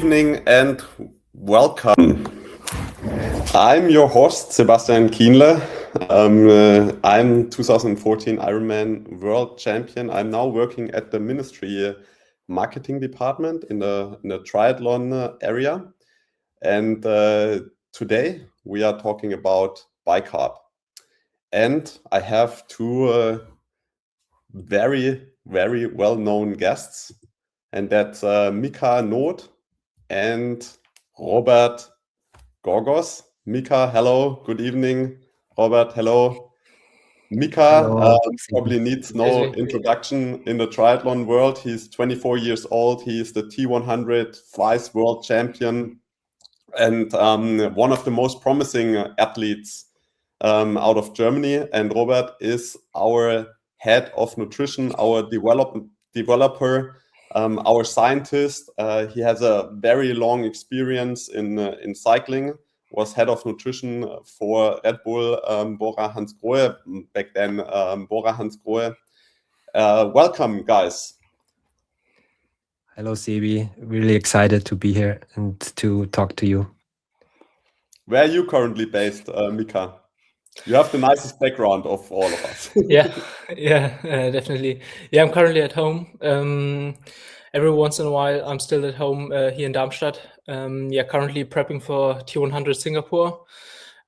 evening and welcome. I'm your host, Sebastian Kienle. I'm 2014 Ironman World Champion. I'm now working at the MNSTRY marketing department in the triathlon area. And today we are talking about bicarb. And I have two very, very well-known guests. And that's Mika Noodt and Robert Gorgos. Mika, hello, good evening. Robert, hello. Mika Hello. probably needs no introduction in the triathlon world. He's 24 years old. He is the T100 vice world champion and one of the most promising athletes out of Germany. And Robert is our head of nutrition, our developer, our scientist. He has a very long experience in cycling, was head of nutrition for Red Bull, Bora Hansgrohe, back then Bora Hansgrohe. Welcome, guys. Hello, Sebi. Really excited to be here and to talk to you. Where are you currently based, Mika? You have the nicest background of all of us. Yeah, definitely. Yeah, I'm currently at home. Every once in a while, I'm still at home here in Darmstadt. Currently prepping for T100 Singapore,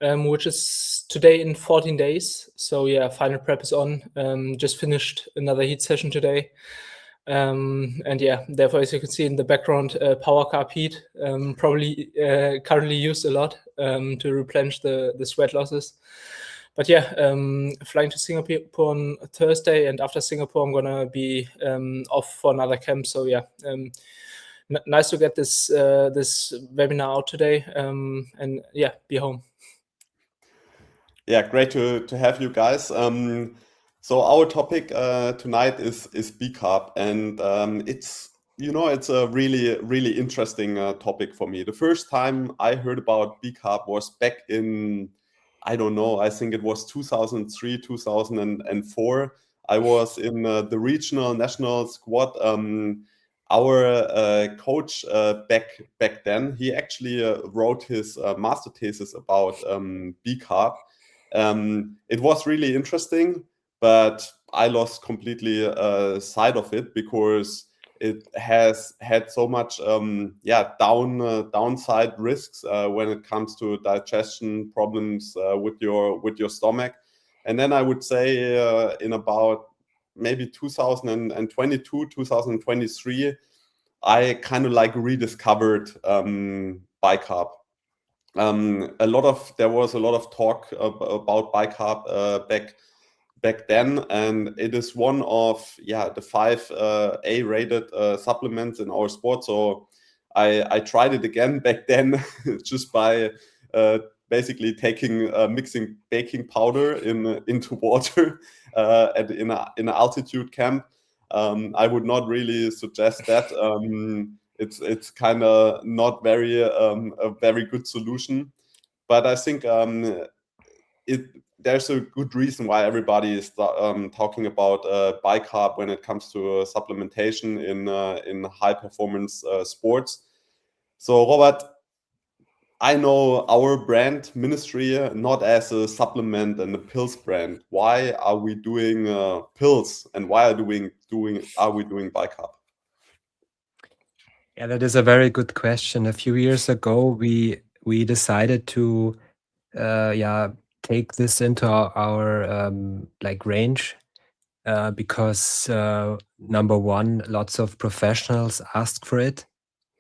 which is today in 14 days. So yeah, final prep is on. Just finished another heat session today. And yeah, therefore, as you can see in the background, power carb heat, probably currently used a lot to replenish the sweat losses. But yeah, flying to Singapore on Thursday, and after Singapore, I'm gonna be off for another camp. So yeah, nice to get this webinar out today, and yeah, be home. Yeah, great to have you guys. So our topic tonight is bicarb, and it's a really interesting topic for me. The first time I heard about bicarb was back in, I don't know, I think it was 2003, 2004. I was in the regional national squad. Our coach back then, he actually wrote his master thesis about bicarb. It was really interesting, but I lost completely sight of it because it has had so much downside risks when it comes to digestion problems with your stomach. And then I would say in about maybe 2022, 2023, I kind of like rediscovered bicarb. There was a lot of talk about bicarb back then, and it is one of the 5 A-rated supplements in our sport. So I tried it again back then just by basically mixing baking powder into water in an altitude camp. I would not really suggest that. It's kind of not a very good solution, but I think there's a good reason why everybody is talking about bicarb when it comes to supplementation in high performance sports. So Robert, I know our brand MNSTRY not as a supplement and a pills brand. Why are we doing pills, and why are we doing bicarb? Yeah, that is a very good question. A few years ago, we decided to take this into our range because number one, lots of professionals asked for it,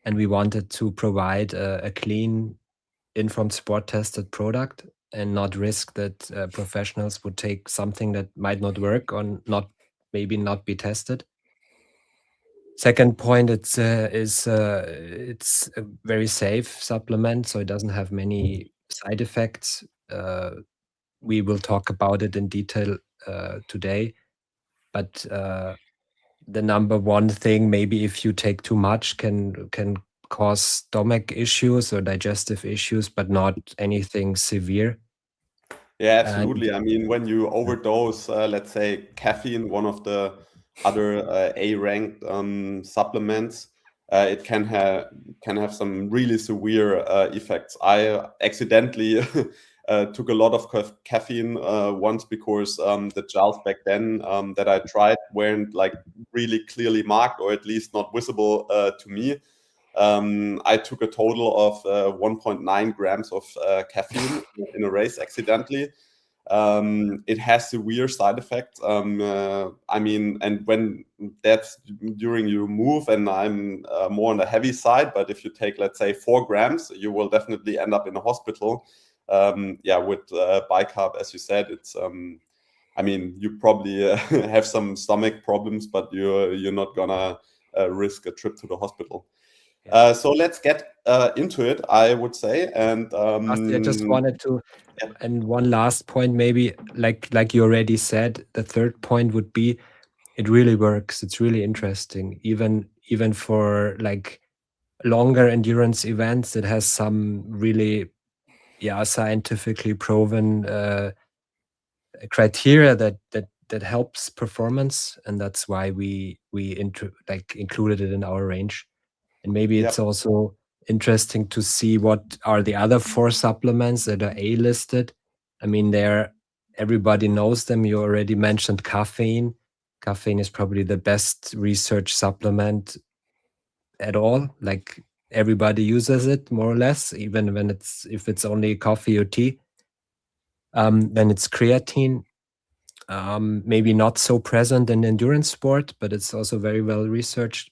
and we wanted to provide a clean, informed, sport tested product and not risk that professionals would take something that might not work or maybe not be tested. Second point, it's a very safe supplement, so it doesn't have many side effects. We will talk about it in detail today, but the number one thing, maybe if you take too much, can cause stomach issues or digestive issues, but not anything severe. Yeah, absolutely. I mean, when you overdose, let's say caffeine, one of the other A-ranked supplements, it can have some really severe effects. I accidentally took a lot of caffeine once because the gels back then that I tried weren't like really clearly marked, or at least not visible to me. I took a total of 1.9 grams of caffeine in a race accidentally. It has severe side effects. I mean, and when that's during your move, and I'm more on the heavy side, but if you take, let's say, 4 grams, you will definitely end up in a hospital. Yeah, with bicarb, as you said, it's I mean, you probably have some stomach problems, but you're not gonna risk a trip to the hospital. Yeah. So let's get into it, I would say. And I just wanted to, yeah. and one last point, maybe like you already said, the third point would be, it really works. It's really interesting, even for like longer endurance events. It has some really, yeah, scientifically proven criteria that helps performance, and that's why we included it in our range. And maybe it's also interesting to see what are the other 4 supplements that are A-listed. I mean, everybody knows them. You already mentioned caffeine. Caffeine is probably the best research supplement at all. Like, everybody uses it more or less, even when if it's only coffee or tea. Then it's creatine. Maybe not so present in endurance sport, but it's also very well researched.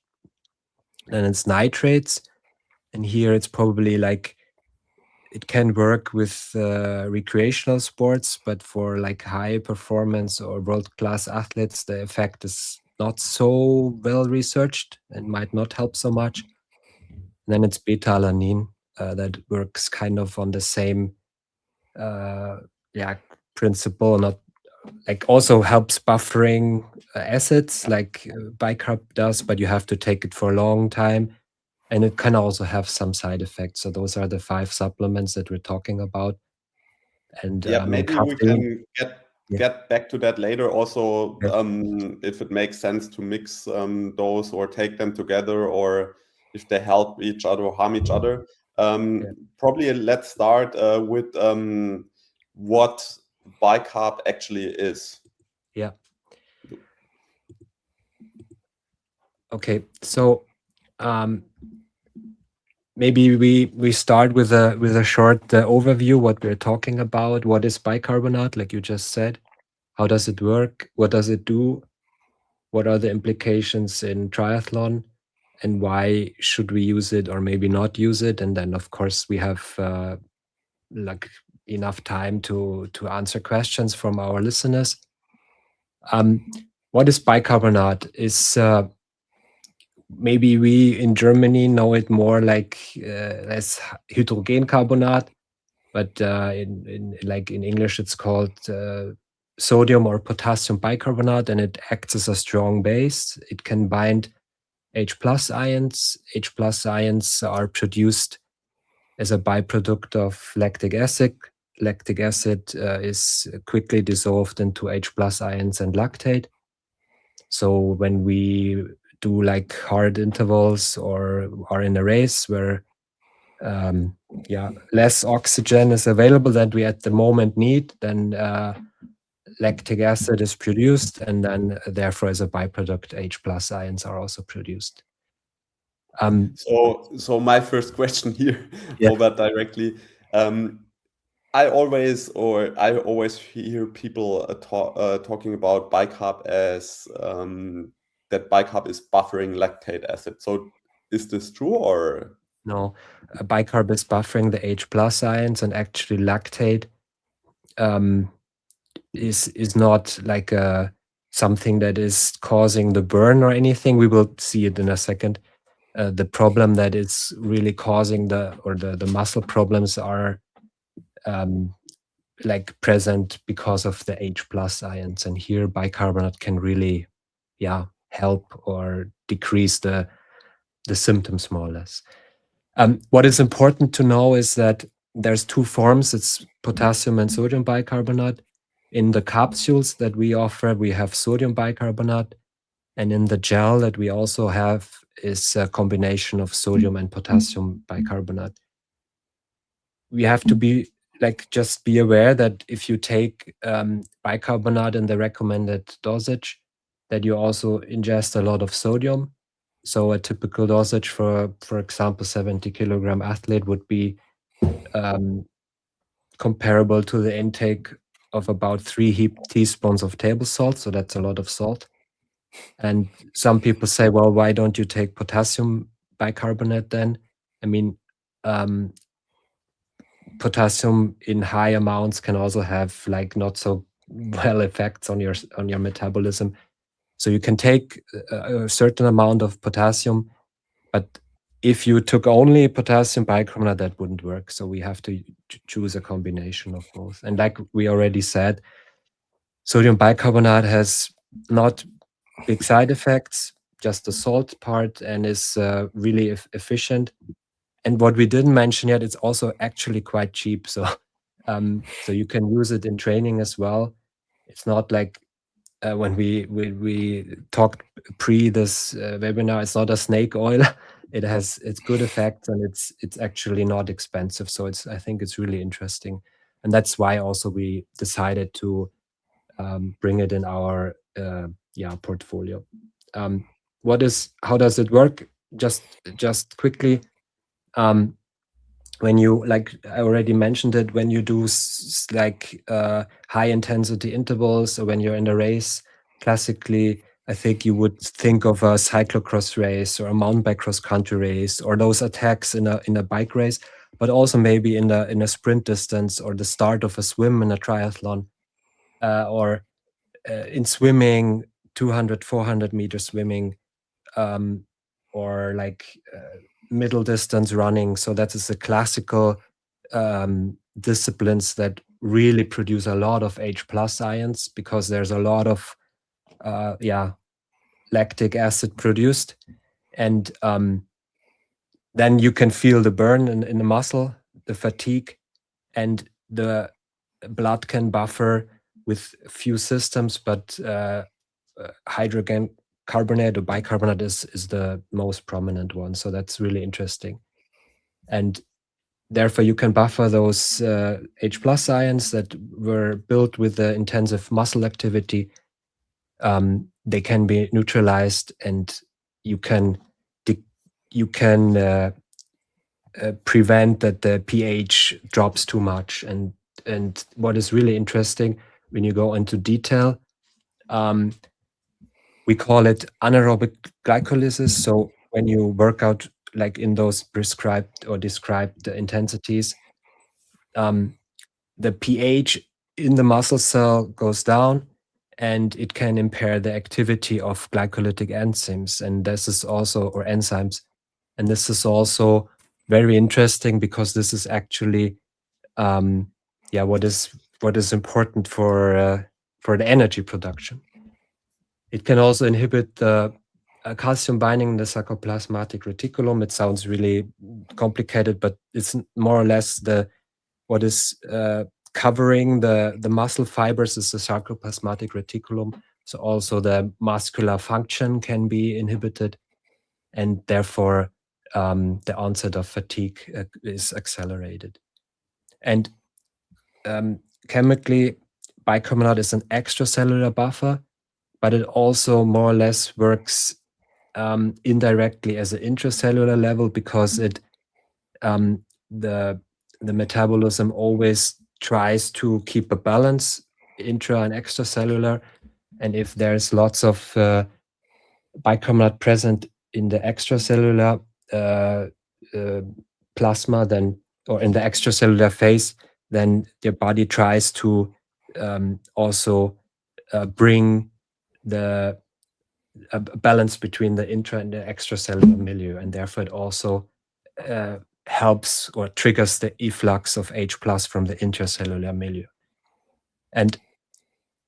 Then it's nitrates. And here it's probably like, it can work with recreational sports, but for like high performance or world-class athletes, the effect is not so well researched and might not help so much. And then it's beta-alanine that works kind of on the same principle, not like, also helps buffering acids like bicarb does, but you have to take it for a long time. And it can also have some side effects. So those are the 5 supplements that we're talking about. And maybe we can get back to that later. Also, if it makes sense to mix those or take them together, or if they help each other or harm each other. Probably let's start with what bicarb actually is. Yeah. Okay, so maybe we start with a short overview, what we're talking about. What is bicarbonate, like you just said? How does it work? What does it do? What are the implications in triathlon? And why should we use it or maybe not use it? And then, of course, we have like enough time to answer questions from our listeners. What is bicarbonate? Is maybe we in Germany know it more like as hydrogencarbonate, but in English it's called sodium or potassium bicarbonate, and it acts as a strong base. It can bind H+ ions. H+ ions are produced as a byproduct of lactic acid. Lactic acid is quickly dissolved into H+ ions and lactate. So when we do like hard intervals or are in a race where less oxygen is available than we at the moment need, then lactic acid is produced, and then therefore as a byproduct H+ ions are also produced. So my first question here, Robert, directly. I always hear people talking about bicarb as that bicarb is buffering lactate acid. So is this true, or? No, bicarb is buffering the H+ ions, and actually lactate is not like something that is causing the burn or anything. We will see it in a second. The problem that is really causing the muscle problems are like present because of the H+ ions, and here bicarbonate can really help or decrease the symptoms more or less. What is important to know is that there's 2 forms. It's potassium and sodium bicarbonate. In the capsules that we offer, we have sodium bicarbonate, and in the gel that we also have, is a combination of sodium and potassium bicarbonate. We have to be just be aware that if you take bicarbonate in the recommended dosage, that you also ingest a lot of sodium. So a typical dosage for example, 70 kilogram athlete would be comparable to the intake of about 3 teaspoons of table salt. So that's a lot of salt. And some people say, well, why don't you take potassium bicarbonate then? I mean, potassium in high amounts can also have not so well effects on your metabolism. So you can take a certain amount of potassium, but if you took only potassium bicarbonate, that wouldn't work. So we have to choose a combination of both. And like we already said, sodium bicarbonate has not big side effects, just the salt part, and is really efficient. And what we didn't mention yet, it's also actually quite cheap. So so you can use it in training as well. It's not like when we talked pre this webinar, it's not a snake oil. It's good effects, and it's actually not expensive. So I think it's really interesting, and that's why also we decided to bring it in our portfolio. How does it work? Just quickly. When you, like I already mentioned it, when you do high intensity intervals, or when you're in a race, classically, I think you would think of a cyclocross race or a mountain bike cross country race, or those attacks in a bike race, but also maybe in a sprint distance, or the start of a swim in a triathlon, or in swimming, 200, 400 meter swimming, or middle distance running. So that is the classical disciplines that really produce a lot of H+ ions, because there's a lot of lactic acid produced, and then you can feel the burn in the muscle, the fatigue, and the blood can buffer with a few systems, but hydrogen carbonate or bicarbonate is the most prominent one. So that's really interesting. And therefore you can buffer those H+ ions that were built with the intensive muscle activity. They can be neutralized, and you can prevent that the pH drops too much. And what is really interesting, when you go into detail, we call it anaerobic glycolysis. So when you work out in those prescribed or described intensities, the pH in the muscle cell goes down, and it can impair the activity of glycolytic enzymes. And this is also, or enzymes, and this is also very interesting, because this is actually what is important for the energy production. It can also inhibit the calcium binding in the sarcoplasmatic reticulum. It sounds really complicated, but it's more or less what is covering the muscle fibers is the sarcoplasmatic reticulum. So also the muscular function can be inhibited, and therefore the onset of fatigue is accelerated. And chemically, bicarbonate is an extracellular buffer, but it also more or less works indirectly as an intracellular level, because it the metabolism always tries to keep a balance intra and extracellular. And if there's lots of bicarbonate present in the extracellular plasma, then, or in the extracellular phase, then your body tries to also bring the balance between the intra and the extracellular milieu, and therefore it also helps or triggers the efflux of H+ from the intracellular milieu. And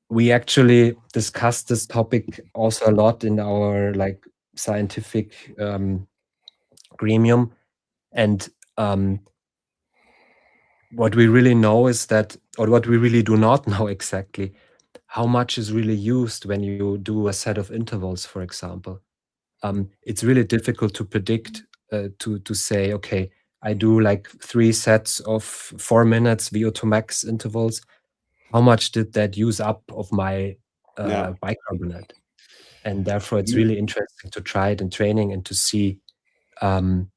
we actually discussed this topic also a lot in our scientific gremium. And what we really know is that, or what we really do not know exactly, how much is really used when you do a set of intervals, for example. it's really difficult to predict, to say, okay, I do like 3 sets of 4 minutes VO2 max intervals. How much did that use up of my bicarbonate? And therefore, it's really interesting to try it in training and to see, how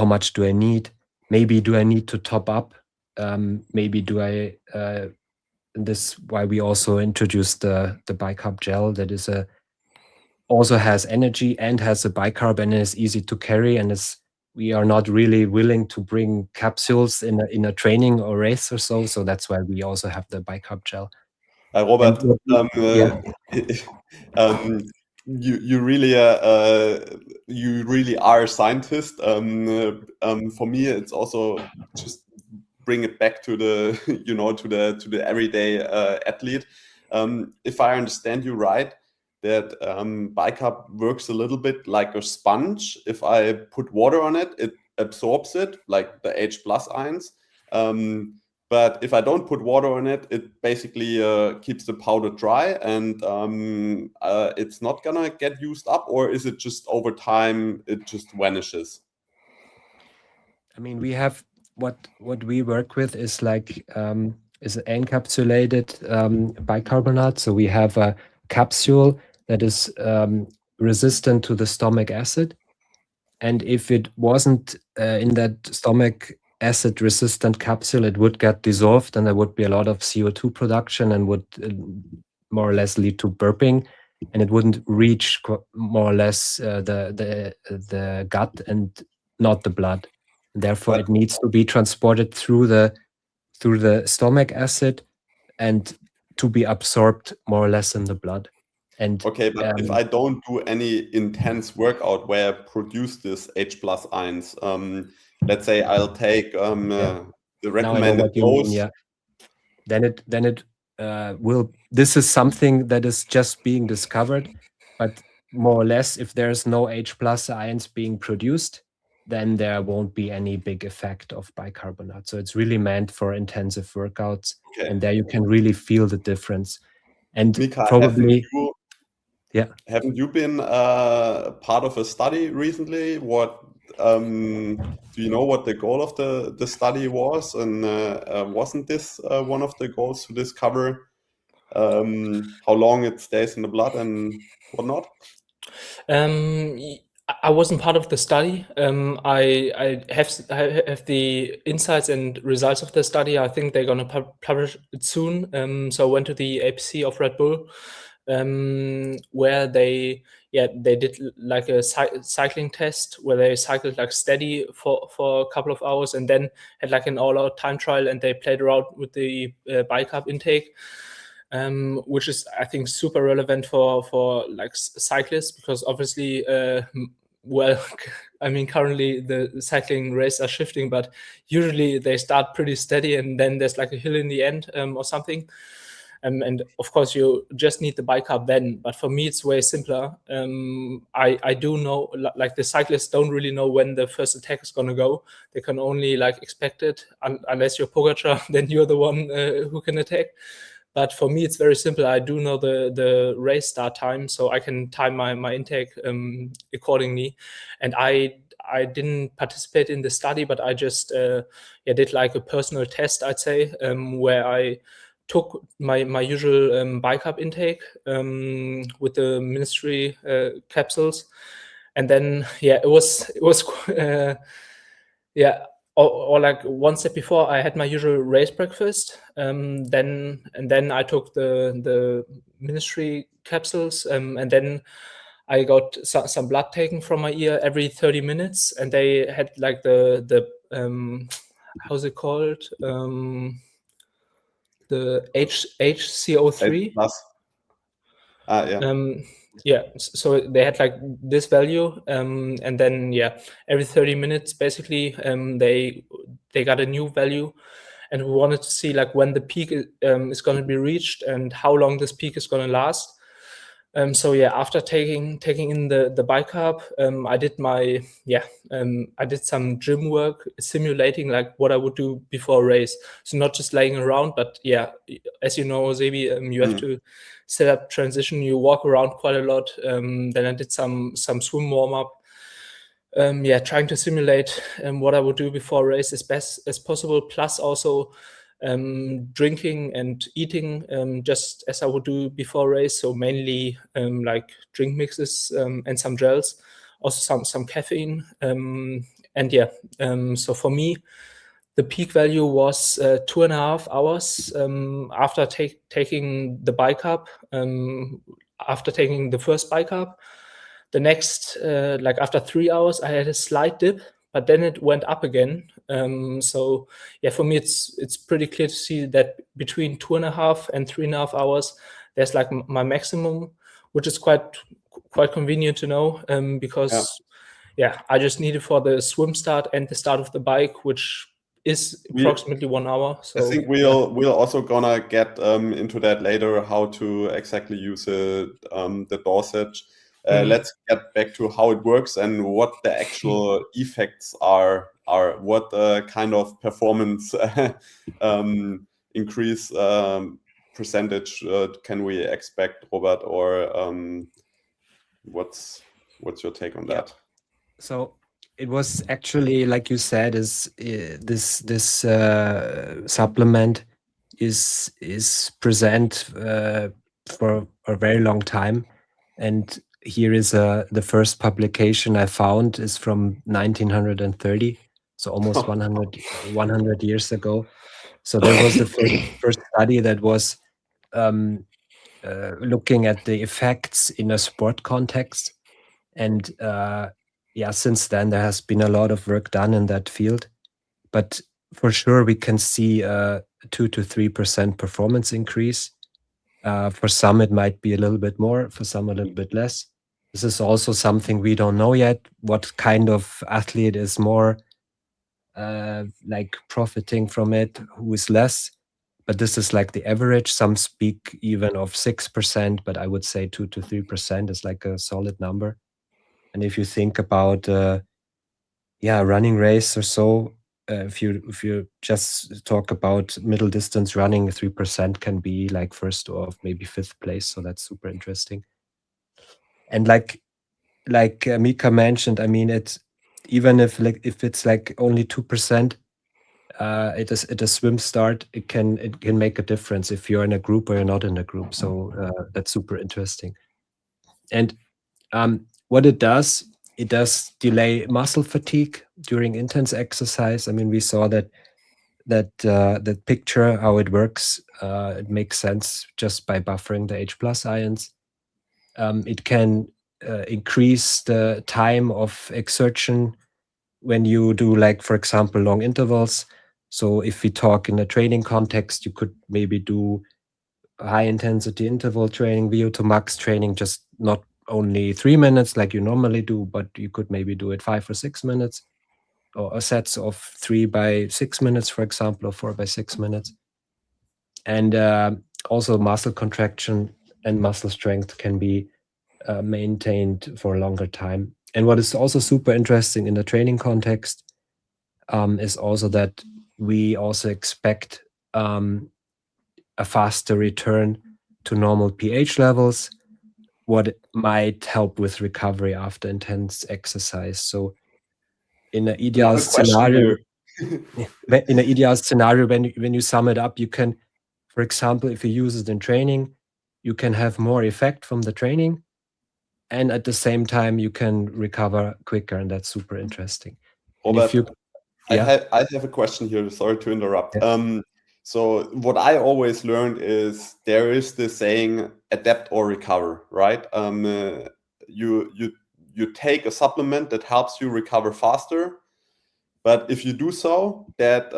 much do I need? Maybe do I need to top up? Maybe do I? This why we also introduced the bicarb gel that is also has energy and has a bicarb and is easy to carry, and we are not really willing to bring capsules in a training or race or so. So that's why we also have the bicarb gel. Robert, you really are a scientist. For me, it's also just bring it back to the to the everyday athlete. If I understand you right, that bicarb works a little bit like a sponge. If I put water on it, it absorbs it, like the H+ ions. But if I don't put water on it, it basically keeps the powder dry, and it's not gonna get used up, or is it just over time it just vanishes? I mean, we have what we work with is like is encapsulated bicarbonate. So we have a capsule that is resistant to the stomach acid, and if it wasn't in that stomach acid resistant capsule, it would get dissolved and there would be a lot of CO2 production and would more or less lead to burping, and it wouldn't reach more or less the gut and not the blood. Therefore, it needs to be transported through the stomach acid and to be absorbed more or less in the blood. And okay, but if I don't do any intense workout where I produce this H+ ions, let's say I'll take the recommended dose. Then it will. This is something that is just being discovered, but more or less, if there's no H+ ions being produced, then there won't be any big effect of bicarbonate. So it's really meant for intensive workouts, and there you can really feel the difference. And Mika, probably, haven't you been part of a study recently? What do you know what the goal of the study was? And wasn't this one of the goals to discover how long it stays in the blood and whatnot? I wasn't part of the study. I have the insights and results of the study. I think they're going to publish it soon. So I went to the APC of Red Bull, where they did like a cycling test where they cycled like steady for a couple of hours and then had like an all-out time trial, and they played around with the bicarb intake. Which is, I think, super relevant for like cyclists, because obviously, well, I mean, currently the cycling races are shifting, but usually they start pretty steady and then there's like a hill in the end or something. And of course, you just need the bicarb then. But for me, it's way simpler. I do know, like the cyclists don't really know when the first attack is going to go. They can only like expect it, unless you're Pogacar, then you're the one who can attack. But for me, it's very simple. I do know the race start time, so I can time my intake accordingly. And I didn't participate in the study, but I just did like a personal test, I'd say, where I took my usual bicarb intake with the MNSTRY capsules, and then it was or like one step before, I had my usual race breakfast. Then I took the MNSTRY capsules, and then I got some blood taken from my ear every 30 minutes, and they had like the how's it called? The HCO3. So they had like this value, and then every 30 minutes basically they got a new value, and we wanted to see like when the peak is going to be reached and how long this peak is going to last. So yeah, after taking in the bicarb, I did some gym work, simulating like what I would do before a race. So not just laying around, but yeah, as you know, Sebi, you have to set up transition. You walk around quite a lot. Then I did some swim warm up. Trying to simulate what I would do before a race as best as possible. Plus also drinking and eating just as I would do before a race. So mainly like drink mixes and some gels, also some caffeine. So for me, the peak value was 2.5 hours after taking the bicarb, after taking the first bicarb. The next, like after 3 hours, I had a slight dip, but then it went up again. So yeah, for me, it's pretty clear to see that between 2.5 and 3.5 hours, there's like my maximum, which is quite convenient to know because I just need it for the swim start and the start of the bike, which is approximately 1 hour. So I think we'll also gonna get into that later, how to exactly use the dosage. Let's get back to how it works and what the actual effects are. What kind of performance increase percentage can we expect, Robert? Or what's your take on that? So it was actually, like you said, is this supplement is present for a very long time, and here is the first publication I found is from 1930, so almost 100 years ago. So there was the first study that was looking at the effects in a sport context, and since then there has been a lot of work done in that field. But for sure, we can see a 2 to 3% performance increase. For some, it might be a little bit more, for some, a little bit less. This is also something we don't know yet, what kind of athlete is more like profiting from it, who is less. But this is like the average. Some speak even of 6%, but I would say 2 to 3% is like a solid number. And if you think about running race or so, if you just talk about middle distance running, 3% can be like first or maybe fifth place. So that's super interesting. And like Mika mentioned, I mean, it's even if it's like only 2%, at a swim start, it can make a difference if you're in a group or you're not in a group. So that's super interesting. And what it does delay muscle fatigue during intense exercise. I mean, we saw that picture, how it works. It makes sense just by buffering the H+ ions. It can increase the time of exertion when you do, like, for example, long intervals. So if we talk in a training context, you could maybe do high intensity interval training, VO2 max training, just not only 3 minutes like you normally do, but you could maybe do it 5 or 6 minutes, or sets of 3 by 6 minutes, for example, or 4 by 6 minutes. And also muscle contraction and muscle strength can be maintained for a longer time. And what is also super interesting in the training context is also that we also expect a faster return to normal pH levels, what might help with recovery after intense exercise. So in an ideal scenario, when you sum it up, you can, for example, if you use it in training, you can have more effect from the training, and at the same time you can recover quicker, and that's super interesting. Robert, I have a question here. Sorry to interrupt. Yeah. So what I always learned is there is this saying, adapt or recover, right? You take a supplement that helps you recover faster, but if you do so, that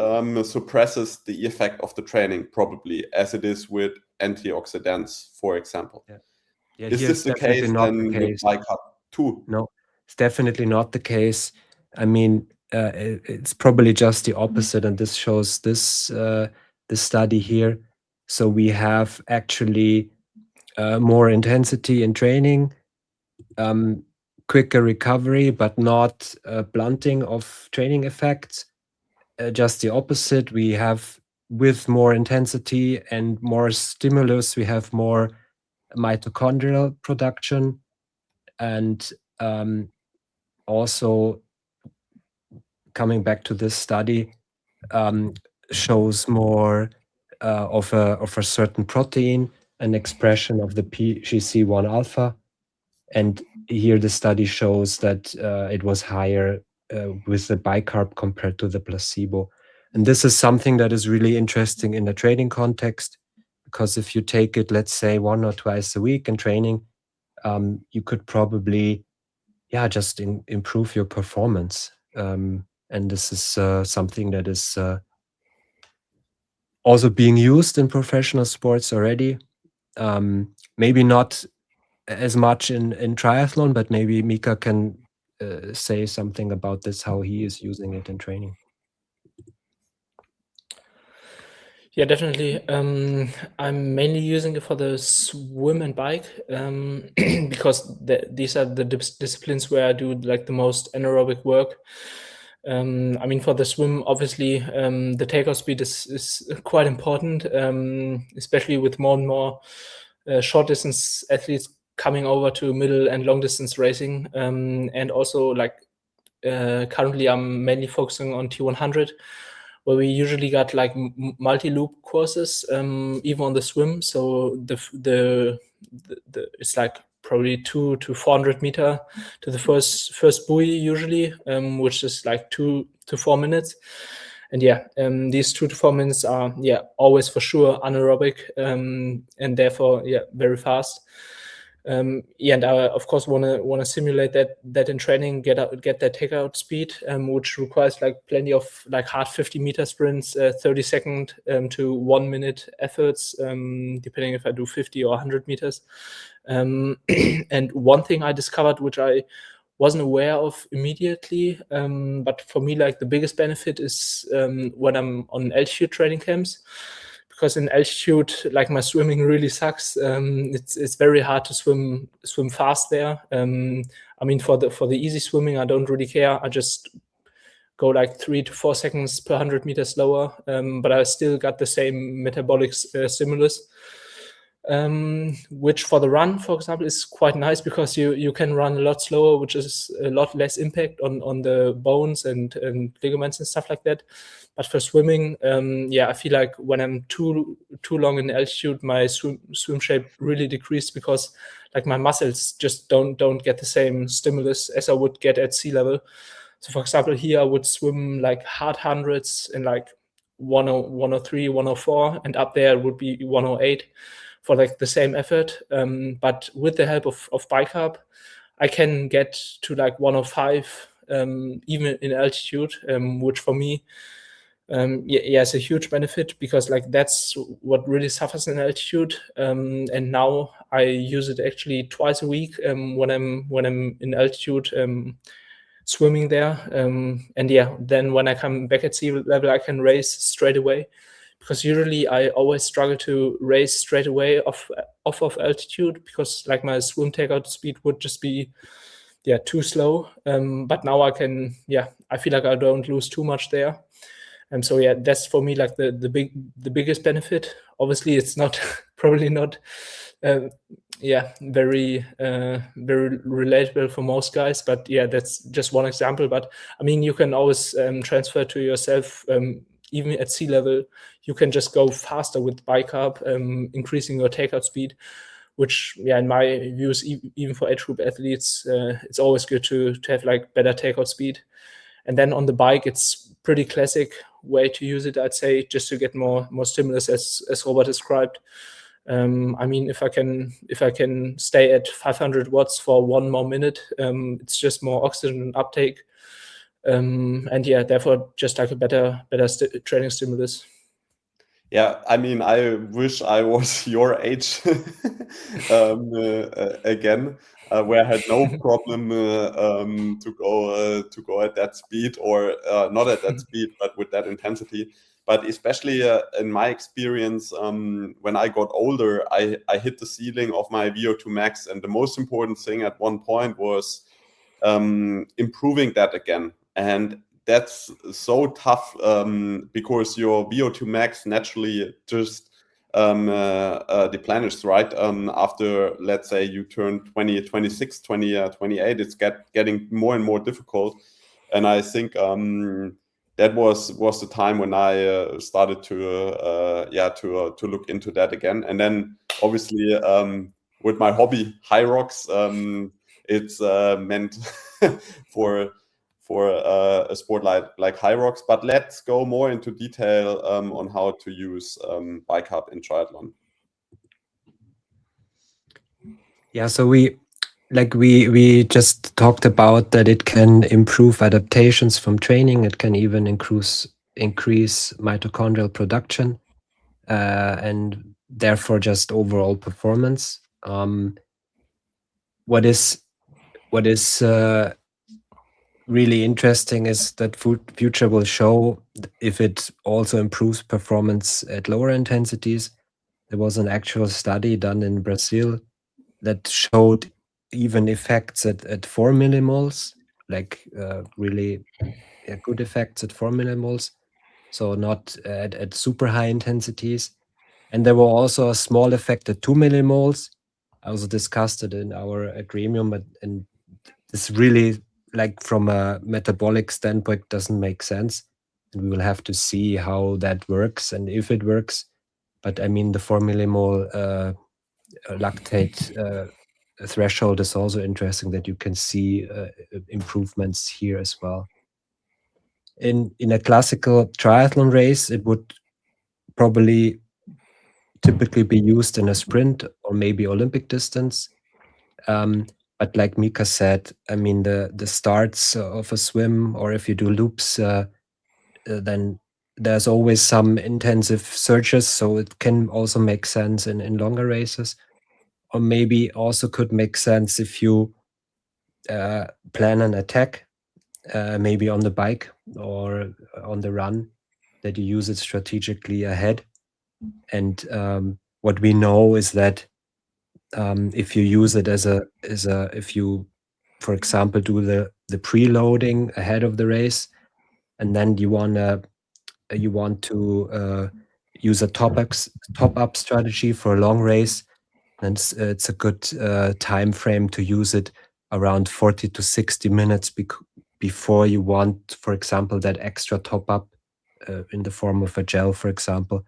suppresses the effect of the training, probably, as it is with antioxidants, for example. Yeah, is this the case then with bicarb too? No, it's definitely not the case. I mean, it's probably just the opposite, and this shows this study here. So we have actually more intensity in training, quicker recovery, but not blunting of training effects. Just the opposite. We have, with more intensity and more stimulus, we have more mitochondrial production, and also coming back to this study, shows more of a certain protein, an expression of the PGC1 alpha, and here the study shows that it was higher with the bicarb compared to the placebo. And this is something that is really interesting in the training context, because if you take it, let's say, 1 or twice a week in training, you could probably, just improve your performance. And this is something that is also being used in professional sports already. Maybe not as much in triathlon, but maybe Mika can say something about this, how he is using it in training. Yeah, definitely. I'm mainly using it for the swim and bike because these are the disciplines where I do like the most anaerobic work. I mean, for the swim, obviously, the takeoff speed is quite important, especially with more and more short distance athletes coming over to middle and long distance racing. And also, like, currently, I'm mainly focusing on T100, where we usually got like multi-loop courses, even on the swim. So the it's like probably 200 to 400 meter to the first buoy usually, which is like 2 to 4 minutes. And these 2 to 4 minutes are always for sure anaerobic, and therefore very fast. And I of course want to simulate that in training, get that takeout speed, which requires like plenty of like hard 50-meter sprints, 30-second to 1 minute efforts, depending if I do 50 or 100 meters. And one thing I discovered, which I wasn't aware of immediately, but for me, like the biggest benefit is when I'm on altitude training camps. Because in altitude, like my swimming really sucks. It's very hard to swim fast there. I mean, for the easy swimming, I don't really care. I just go like 3 to 4 seconds per 100 meters slower, but I still got the same metabolic stimulus. Which for the run, for example, is quite nice because you can run a lot slower, which is a lot less impact on the bones and ligaments and stuff like that. But for swimming, I feel like when I'm too long in altitude, my swim shape really decreased because like my muscles just don't get the same stimulus as I would get at sea level. So for example, here I would swim like hard hundreds in like 103, 104, and up there it would be 108 for like the same effort. But with the help of bicarb, I can get to like 105 even in altitude, which for me, it's a huge benefit because like that's what really suffers in altitude. And now I use it actually twice a week when I'm in altitude swimming there. And then when I come back at sea level, I can race straight away. Because usually I always struggle to race straight away off of altitude because like my swim takeout speed would just be too slow. But now I can I feel like I don't lose too much there. And so that's for me like the biggest benefit. Obviously it's not probably not very relatable for most guys, but that's just one example. But I mean, you can always transfer to yourself. Even at sea level, you can just go faster with bicarb, increasing your takeout speed, which, in my views, even for age group athletes, it's always good to have like better takeout speed. And then on the bike, it's pretty classic way to use it, I'd say, just to get more stimulus, as Robert described. I mean, if I can stay at 500 watts for 1 more minute, it's just more oxygen uptake. And therefore just like a better training stimulus. I mean, I wish I was your age again, where I had no problem to go at that speed, or not at that speed, but with that intensity. But especially in my experience, when I got older, I hit the ceiling of my VO2 max. And the most important thing at one point was improving that again. And that's so tough because your VO2 max naturally just deplenishes, right? After, let's say, you turn 20, 26, 20, 28, it's getting more and more difficult. And I think that was the time when I started to look into that again. And then obviously with my hobby, high rocks, it's meant for a sport like high rocks. But let's go more into detail on how to use bicarb in triathlon. Yeah, so we just talked about that it can improve adaptations from training. It can even increase mitochondrial production and therefore just overall performance. What is really interesting is that future will show if it also improves performance at lower intensities. There was an actual study done in Brazil that showed even effects at 4 millimoles, like really good effects at 4 millimoles, so not at super high intensities. And there were also a small effect at 2 millimoles. I also discussed it in our gremium, and this really, like from a metabolic standpoint, doesn't make sense. And we will have to see how that works and if it works. But I mean, the 4 millimole lactate threshold is also interesting, that you can see improvements here as well. In a classical triathlon race, it would probably typically be used in a sprint or maybe Olympic distance. But like Mika said, I mean, the starts of a swim, or if you do loops, then there's always some intensive surges, so it can also make sense in longer races. Or maybe also could make sense if you plan an attack, maybe on the bike or on the run, that you use it strategically ahead. And what we know is that if you use it if you, for example, do the preloading ahead of the race, and then you want to use a top-up strategy for a long race, and it's a good time frame to use it around 40 to 60 minutes before you want, for example, that extra top-up in the form of a gel, for example,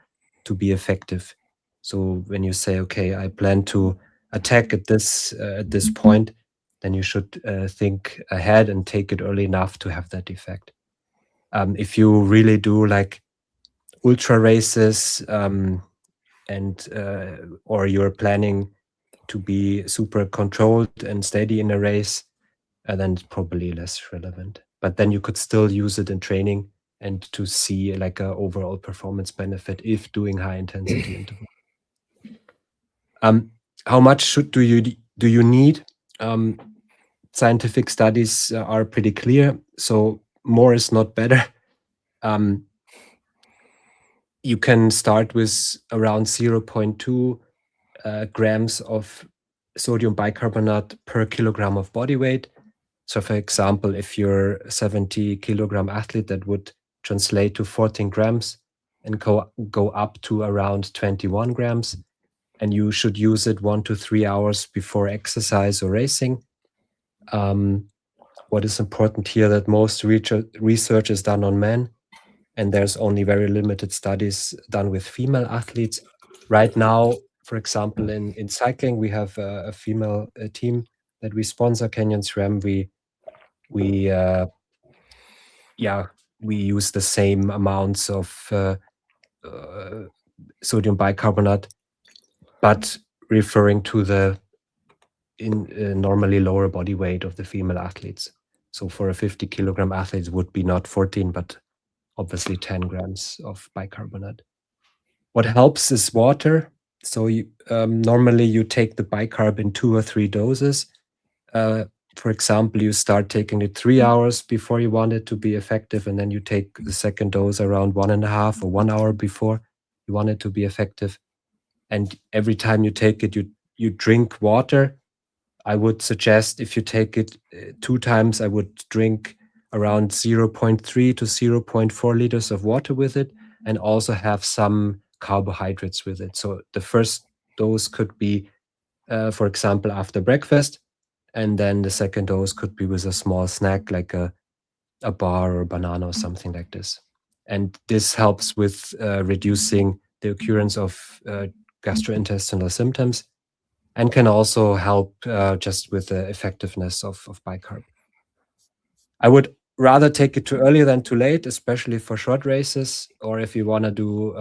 to be effective. So when you say, okay, I plan to attack at this point, then you should think ahead and take it early enough to have that effect. If you really do like ultra races, or you're planning to be super controlled and steady in a race, then it's probably less relevant. But then you could still use it in training and to see like a overall performance benefit if doing high intensity interval. How much do you need? Scientific studies are pretty clear, so more is not better. You can start with around 0.2 grams of sodium bicarbonate per kilogram of body weight. So for example, if you're a 70 kilogram athlete, that would translate to 14 grams and go up to around 21 grams. And you should use it 1 to 3 hours before exercise or racing. What is important here, that most research is done on men, and there's only very limited studies done with female athletes. Right now, for example, in cycling, we have a female team that we sponsor, Canyon SRAM. We use the same amounts of sodium bicarbonate, but referring to the normally lower body weight of the female athletes. So for a 50 kilogram athlete, it would be not 14, but obviously 10 grams of bicarbonate. What helps is water. So normally you take the bicarb in 2 or 3 doses. for example, you start taking it 3 hours before you want it to be effective, and then you take the second dose around 1.5 or 1 hour before you want it to be effective. And every time you take it, you drink water. I would suggest if you take it 2 times, I would drink around 0.3 to 0.4 liters of water with it, and also have some carbohydrates with it. So the first dose could be, for example, after breakfast, and then the second dose could be with a small snack like a bar or a banana or something like this. And this helps with reducing the occurrence of gastrointestinal symptoms, and can also help just with the effectiveness of bicarb. I would rather take it too early than too late, especially for short races, or if you want to do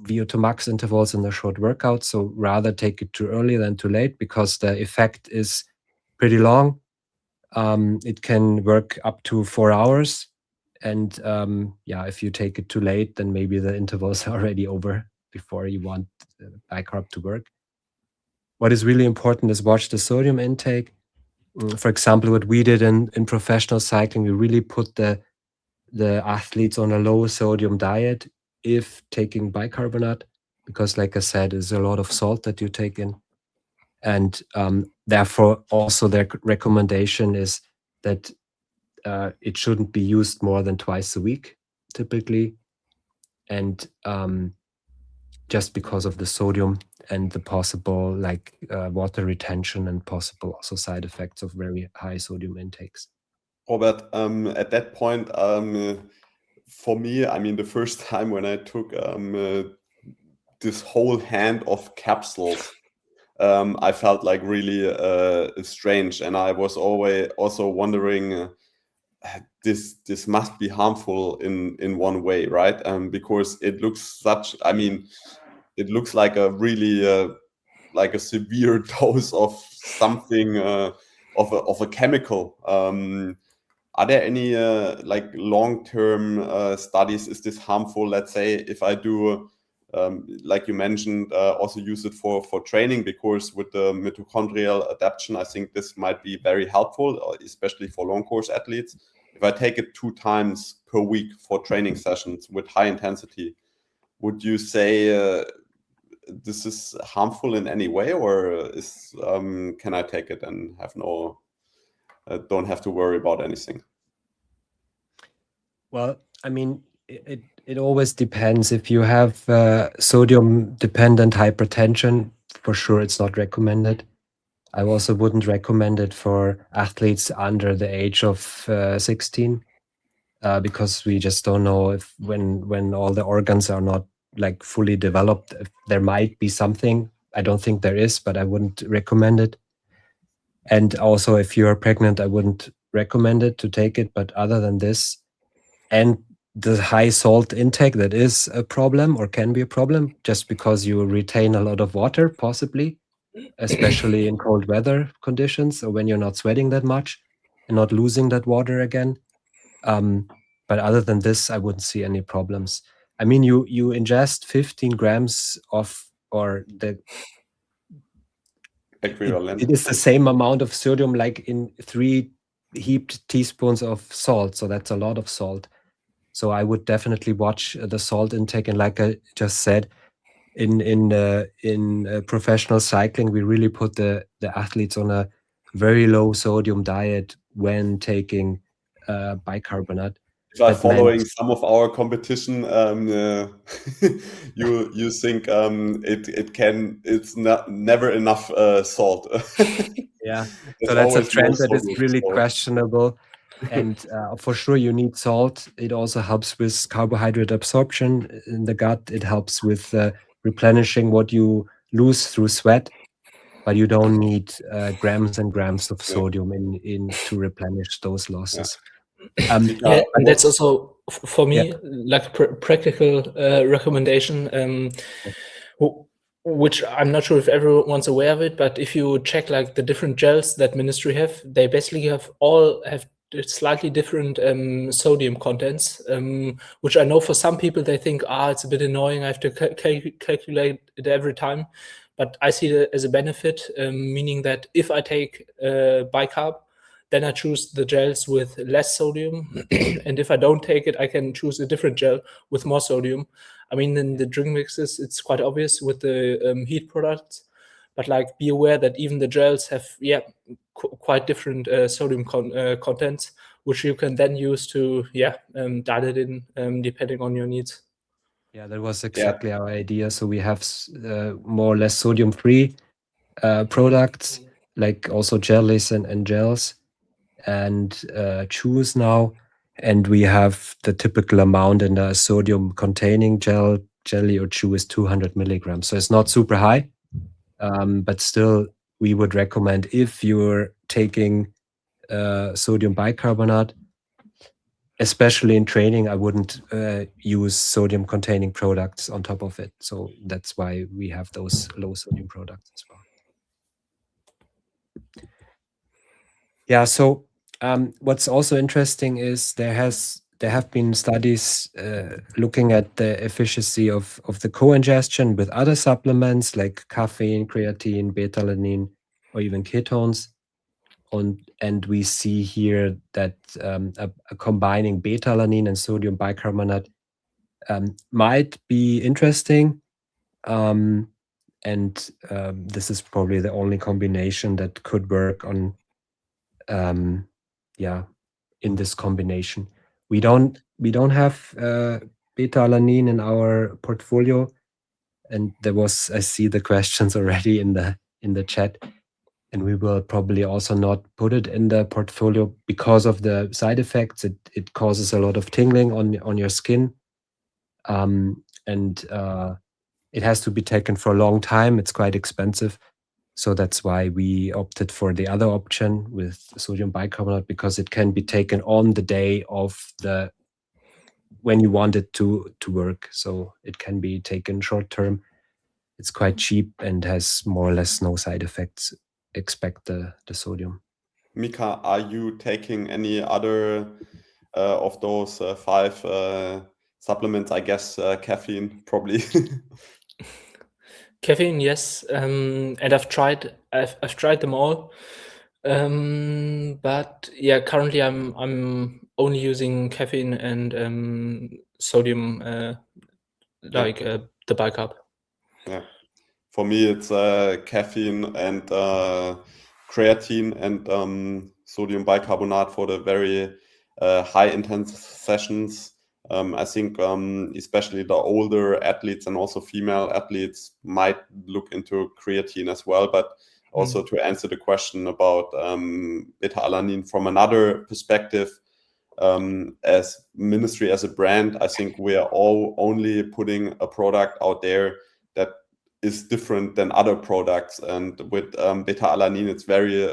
VO2 max intervals in the short workouts. So rather take it too early than too late, because the effect is pretty long. It can work up to 4 hours. And yeah, if you take it too late, then maybe the intervals are already over before you want bicarb to work. What is really important is watch the sodium intake. For example, what we did in professional cycling, we really put the athletes on a low sodium diet if taking bicarbonate, because like I said, there's a lot of salt that you take in. And therefore also their recommendation is that it shouldn't be used more than twice a week, typically. And just because of the sodium and the possible water retention and possible also side effects of very high sodium intakes. Robert, at that point, for me, I mean, the first time when I took this whole hand of capsules, I felt like really strange, and I was always also wondering, this must be harmful in one way, right? Because it looks it looks like a really like a severe dose of something of a chemical. Are there any like long-term studies? Is this harmful? Let's say if I do, like you mentioned, also use it for training, because with the mitochondrial adaptation, I think this might be very helpful, especially for long course athletes. If I take it 2 times per week for training sessions with high intensity, would you say this is harmful in any way, or is can I take it and have don't have to worry about anything? Well, I mean, it always depends. If you have sodium dependent hypertension, for sure it's not recommended. I also wouldn't recommend it for athletes under the age of 16, because we just don't know if when all the organs are not like fully developed, if there might be something. I don't think there is, but I wouldn't recommend it. And also, if you're pregnant, I wouldn't recommend it to take it. But other than this, and the high salt intake, that is a problem, or can be a problem, just because you retain a lot of water, possibly, especially in cold weather conditions, or when you're not sweating that much and not losing that water again. But other than this, I wouldn't see any problems. I mean, you ingest 15 grams of, or the Equivalent. It is the same amount of sodium like in 3 heaped teaspoons of salt. So that's a lot of salt. So I would definitely watch the salt intake. And like I just said, in professional cycling, we really put the athletes on a very low sodium diet when taking bicarbonate. If I'm following some of our competition, you think it's never enough salt. Yeah, so that's a trend that is really questionable. And for sure, you need salt. It also helps with carbohydrate absorption in the gut. It helps with replenishing what you lose through sweat, but you don't need grams and grams of sodium in to replenish those losses. Yeah, and that's also for me like practical recommendation, which I'm not sure if everyone's aware of it, but if you check like the different gels that MNSTRY have, they basically all have slightly different sodium contents, which I know for some people they think, it's a bit annoying, I have to calculate it every time. But I see it as a benefit, meaning that if I take bicarb, then I choose the gels with less sodium. And if I don't take it, I can choose a different gel with more sodium. I mean, in the drink mixes, it's quite obvious with the heat products, but like be aware that even the gels have quite different sodium contents, which you can then use to dial it in depending on your needs. Yeah, that was exactly our idea. So we have more or less sodium-free products, like also jellies and gels and chews now. And we have the typical amount in a sodium-containing jelly or chew is 200 milligrams. So it's not super high, but still we would recommend if you're taking sodium bicarbonate, especially in training, I wouldn't use sodium-containing products on top of it. So that's why we have those low-sodium products as well. Yeah. So what's also interesting is there have been studies looking at the efficacy of the co-ingestion with other supplements like caffeine, creatine, beta-alanine, or even ketones. And we see here that a combining beta-alanine and sodium bicarbonate might be interesting. This is probably the only combination that could work on, in this combination. We don't have beta-alanine in our portfolio, and I see the questions already in the chat. And we will probably also not put it in the portfolio because of the side effects. It causes a lot of tingling on your skin. It has to be taken for a long time. It's quite expensive. So that's why we opted for the other option with sodium bicarbonate, because it can be taken on the day of when you want it to work. So it can be taken short term. It's quite cheap and has more or less no side effects. Expect the sodium. Mika, are you taking any other of those 5 supplements? I guess caffeine, probably. Caffeine, yes, and I've tried them all, but yeah, currently I'm only using caffeine and sodium, the bicarb. Yeah, for me it's caffeine and creatine and sodium bicarbonate for the very high intense sessions. I think especially the older athletes and also female athletes might look into creatine as well. But also to answer the question about beta-alanine from another perspective, as MNSTRY, as a brand, I think we are all only putting a product out there that is different than other products. And with beta-alanine, it's very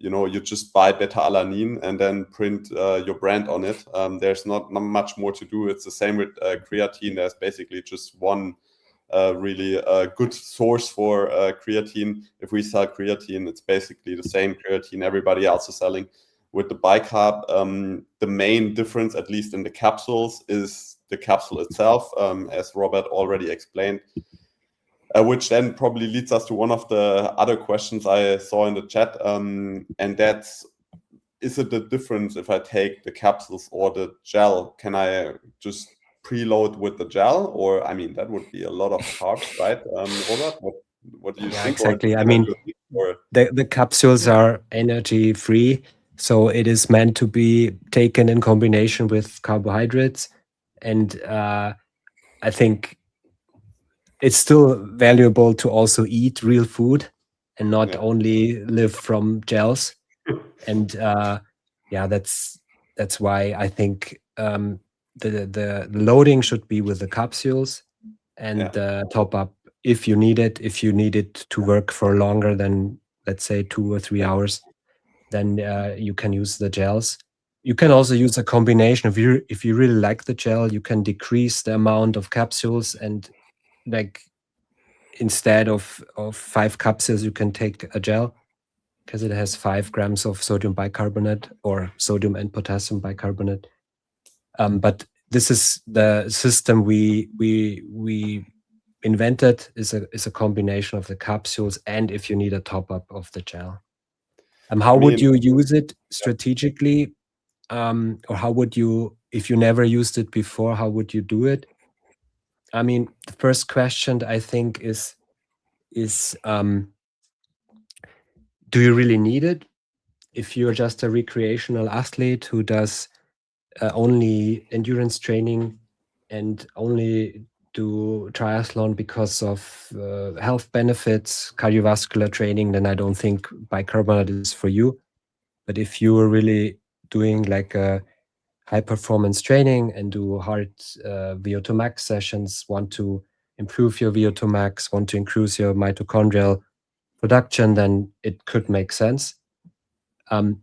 you just buy beta-alanine and then print your brand on it. There's not much more to do. It's the same with creatine. There's basically just one really good source for creatine. If we sell creatine, it's basically the same creatine everybody else is selling. With the bicarb, the main difference, at least in the capsules, is the capsule itself, as Robert already explained. Which then probably leads us to one of the other questions I saw in the chat, and that's, is it the difference if I take the capsules or the gel? Can I just preload with the gel? Or, I mean, that would be a lot of carbs, right? Robert, what do you think? Exactly. I mean, the capsules are energy free, so it is meant to be taken in combination with carbohydrates. And I think it's still valuable to also eat real food and not only live from gels. And that's why I think the loading should be with the capsules, and the top up if you need it to work for longer than, let's say, 2 or 3 hours, then you can use the gels. You can also use a combination. If you really like the gel, you can decrease the amount of capsules, and like instead of 5 capsules, you can take a gel, because it has 5 grams of sodium bicarbonate, or sodium and potassium bicarbonate. But this is the system we invented, is a combination of the capsules, and if you need a top up of the gel. How would you use it strategically? Or how would you, if you never used it before, how would you do it? I mean, the first question I think is do you really need it? If you're just a recreational athlete who does only endurance training and only do triathlon because of health benefits, cardiovascular training, then I don't think bicarbonate is for you. But if you are really doing like a high performance training and do hard VO2 max sessions, want to improve your VO2 max, want to increase your mitochondrial production, then it could make sense.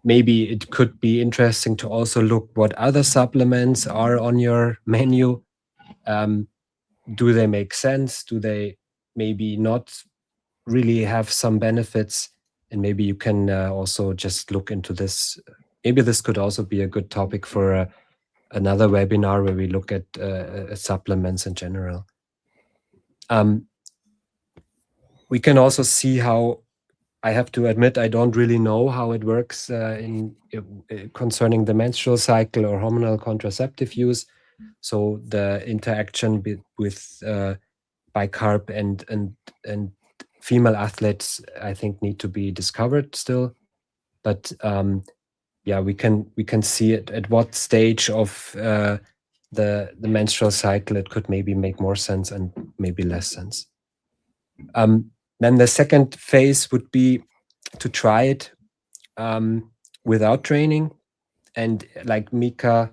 Maybe it could be interesting to also look what other supplements are on your menu. Do they make sense? Do they maybe not really have some benefits? And maybe you can also just look into this. Maybe this could also be a good topic for another webinar where we look at supplements in general. We can also see how, I have to admit, I don't really know how it works concerning the menstrual cycle or hormonal contraceptive use. So the interaction with bicarb and female athletes, I think, need to be discovered still. But yeah, we can see it at what stage of the menstrual cycle it could maybe make more sense and maybe less sense. Then the second phase would be to try it without training. And like Mika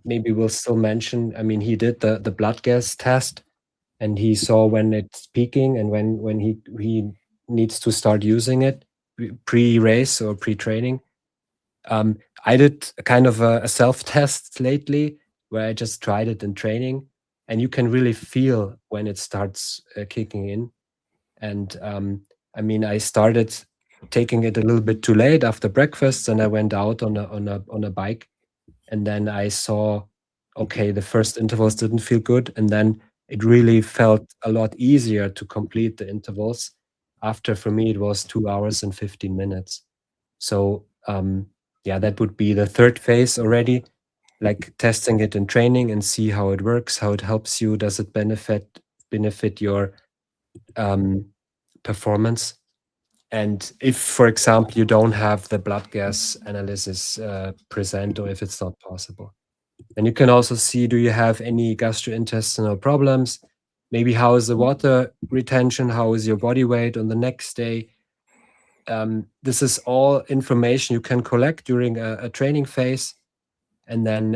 maybe will still mention, I mean, he did the blood gas test and he saw when it's peaking and when he needs to start using it pre-race or pre-training. I did kind of a self-test lately where I just tried it in training, and you can really feel when it starts kicking in. And I mean, I started taking it a little bit too late after breakfast, and I went out on a bike, and then I saw, okay, the first intervals didn't feel good, and then it really felt a lot easier to complete the intervals. After, for me, it was 2 hours and 15 minutes. So yeah, that would be the third phase already, like testing it in training and see how it works, how it helps you. Does it benefit your performance? And if, for example, you don't have the blood gas analysis present, or if it's not possible, then you can also see, do you have any gastrointestinal problems? Maybe how is the water retention? How is your body weight on the next day? This is all information you can collect during a training phase, and then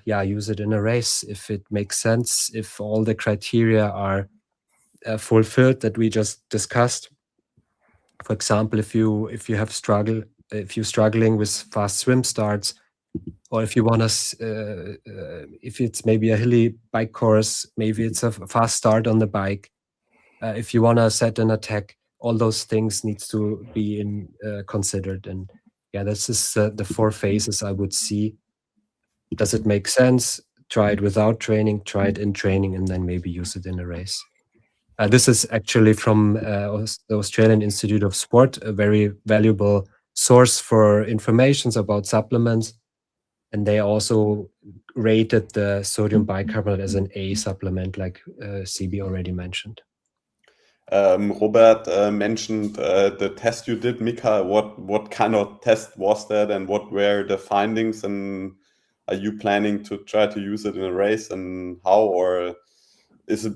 yeah, use it in a race if it makes sense, if all the criteria are fulfilled that we just discussed. For example, if you're struggling with fast swim starts, or if you want to, if it's maybe a hilly bike course, maybe it's a fast start on the bike. If you want to set an attack, all those things needs to be considered. And yeah, this is the 4 phases I would see. Does it make sense? Try it without training, try it in training, and then maybe use it in a race. This is actually from the Australian Institute of Sport, a very valuable source for information about supplements. And they also rated the sodium bicarbonate as an A supplement, like CB already mentioned. Robert mentioned the test you did, Mika. What kind of test was that, and what were the findings? And are you planning to try to use it in a race, and how? Or does it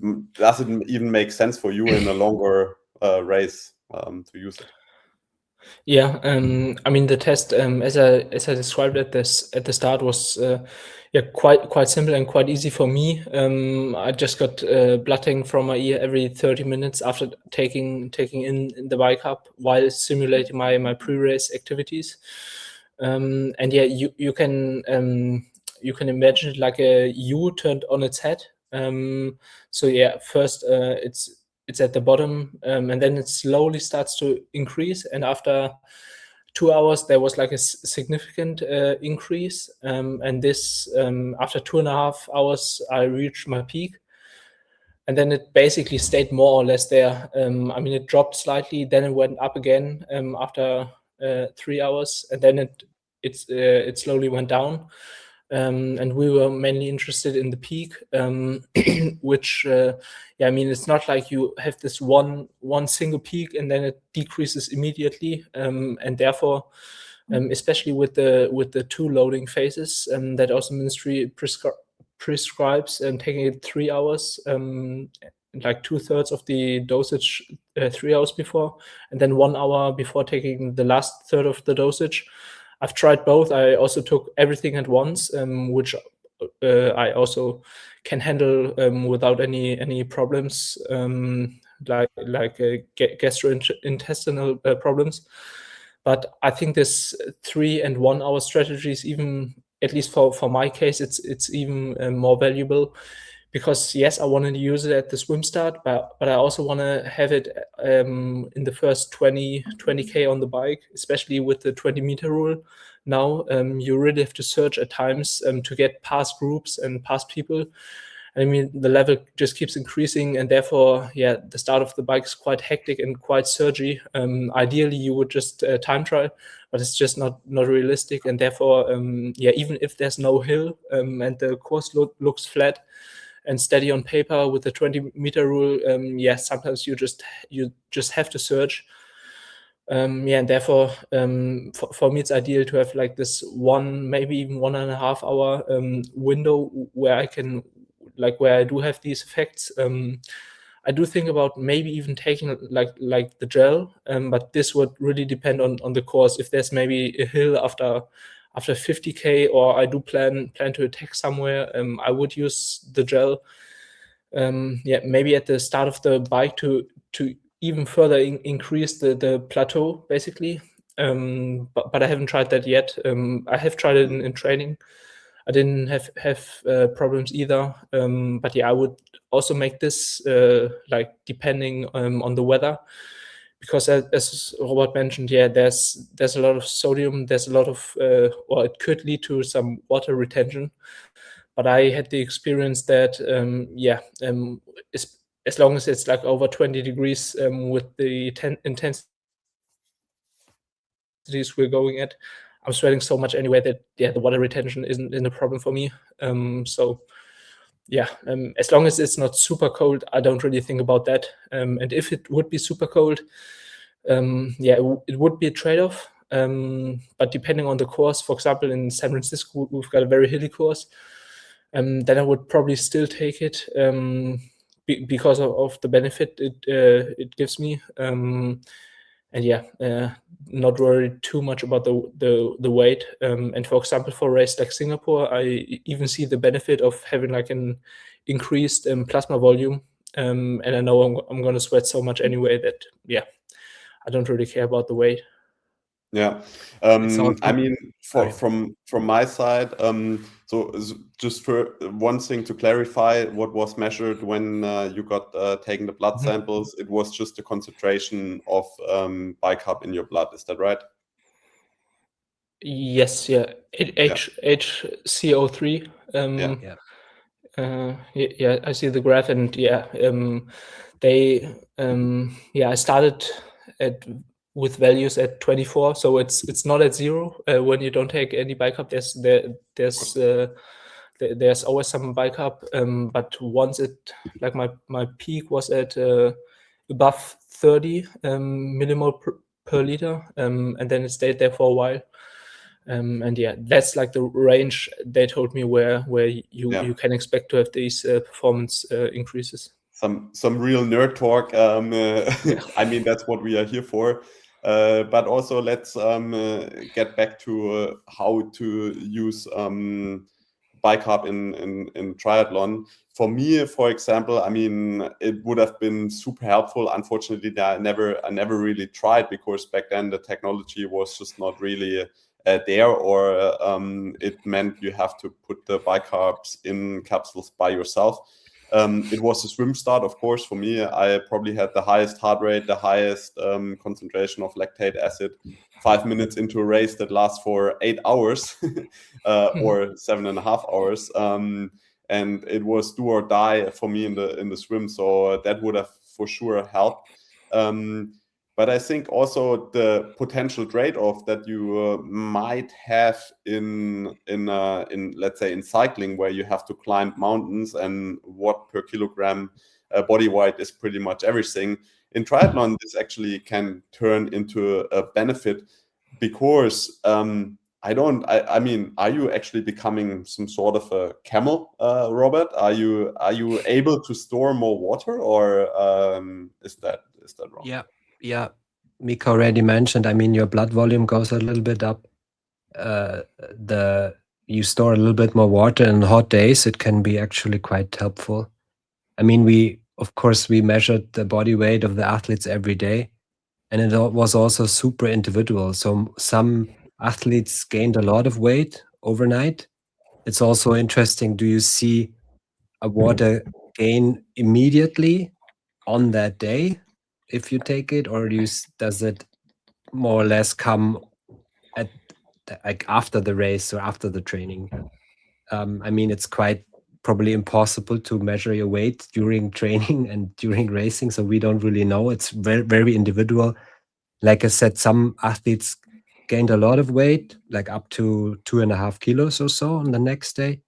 even make sense for you in a longer race to use it? Yeah, I mean, the test, as I described at the start, was yeah, quite simple and quite easy for me. I just got blooding from my ear every 30 minutes after taking in the bicarb while simulating my pre-race activities. And yeah, you can imagine it like a U turned on its head. So yeah, first it's at the bottom, and then it slowly starts to increase. And after 2 hours, there was like a significant increase. And this, after 2.5 hours, I reached my peak. And then it basically stayed more or less there. I mean, it dropped slightly, then it went up again after 3 hours, and then it slowly went down. And we were mainly interested in the peak, which, I mean, it's not like you have this one single peak and then it decreases immediately, and therefore, especially with the 2 loading phases, that also MNSTRY prescribes, and taking it 3 hours, like 2/3 of the dosage 3 hours before, and then 1 hour before taking the last third of the dosage. I've tried both. I also took everything at once, which I also can handle without any problems, like gastrointestinal problems. But I think this 3 and 1 hour strategy is even, at least for my case, it's even more valuable, because yes, I wanted to use it at the swim start, but I also want to have it in the first 20K on the bike, especially with the 20-meter rule. Now you really have to search at times to get past groups and past people. I mean, the level just keeps increasing, and therefore, the start of the bike is quite hectic and quite surgy. Ideally, you would just time trial, but it's just not realistic, and therefore, even if there's no hill and the course looks flat and steady on paper with the 20-meter rule, sometimes you just have to search. And therefore, for me, it's ideal to have like this 1, maybe even 1.5 hour window where I can, like, where I do have these effects. I do think about maybe even taking like the gel, but this would really depend on the course. If there's maybe a hill after 50K, or I do plan to attack somewhere, I would use the gel. Maybe at the start of the bike to even further increase the plateau, basically. But I haven't tried that yet. I have tried it in training. I didn't have problems either. But I would also make this like depending on the weather, because as Robert mentioned, there's a lot of sodium. There's a lot of, or it could lead to some water retention. But I had the experience that as long as it's like over 20 degrees with the intensities we're going at, I'm sweating so much anyway that the water retention isn't a problem for me. As long as it's not super cold, I don't really think about that. And if it would be super cold, it would be a trade-off. But depending on the course, for example, in San Francisco, we've got a very hilly course. Then I would probably still take it because of the benefit it gives me. Not worried too much about the weight. And for example, for a race like Singapore, I even see the benefit of having like an increased plasma volume. And I know I'm going to sweat so much anyway that I don't really care about the weight. Yeah, also, I mean, sorry. from my side, so just for one thing to clarify, what was measured when you got taken the blood samples, it was just the concentration of bicarb in your blood. Is that right? Yes, HCO3. I see the graph, and I started with values at 24, so it's not at 0 when you don't take any bicarb. There's always some bicarb, but once it, like my peak was at above 30 millimole per liter, and then it stayed there for a while. That's like the range they told me where you can expect to have these performance increases. Some real nerd talk. I mean, that's what we are here for. But also, let's get back to how to use bicarb in triathlon. For me, for example, I mean, it would have been super helpful. Unfortunately, I never really tried, because back then the technology was just not really there, or it meant you have to put the bicarbs in capsules by yourself. It was a swim start, of course. For me, I probably had the highest heart rate, the highest concentration of lactate acid 5 minutes into a race that lasts for 8 hours or 7.5 hours. And it was do or die for me in the swim. So that would have for sure helped. But I think also the potential trade-off that you might have in let's say in cycling, where you have to climb mountains and watt per kilogram body weight is pretty much everything. In triathlon, this actually can turn into a benefit, because I mean, are you actually becoming some sort of a camel, Robert? Are you able to store more water, or is that wrong? Yeah. Mika already mentioned, I mean, your blood volume goes a little bit up. You store a little bit more water in hot days. It can be actually quite helpful. I mean, of course, we measured the body weight of the athletes every day, and it was also super individual. So some athletes gained a lot of weight overnight. It's also interesting, do you see a water gain immediately on that day if you take it, or does it more or less come at like after the race or after the training? I mean, it's quite probably impossible to measure your weight during training and during racing, so we don't really know. It's very, very individual. Like I said, some athletes gained a lot of weight, like up to 2.5 kilos or so on the next day,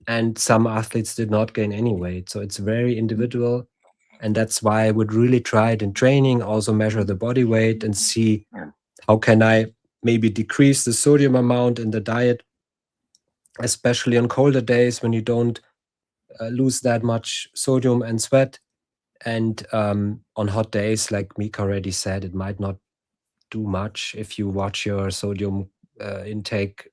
and some athletes did not gain any weight. So it's very individual, and that's why I would really try it in training, also measure the body weight and see how can I maybe decrease the sodium amount in the diet, especially on colder days when you don't lose that much sodium and sweat. And on hot days, like Mika already said, it might not do much if you watch your sodium intake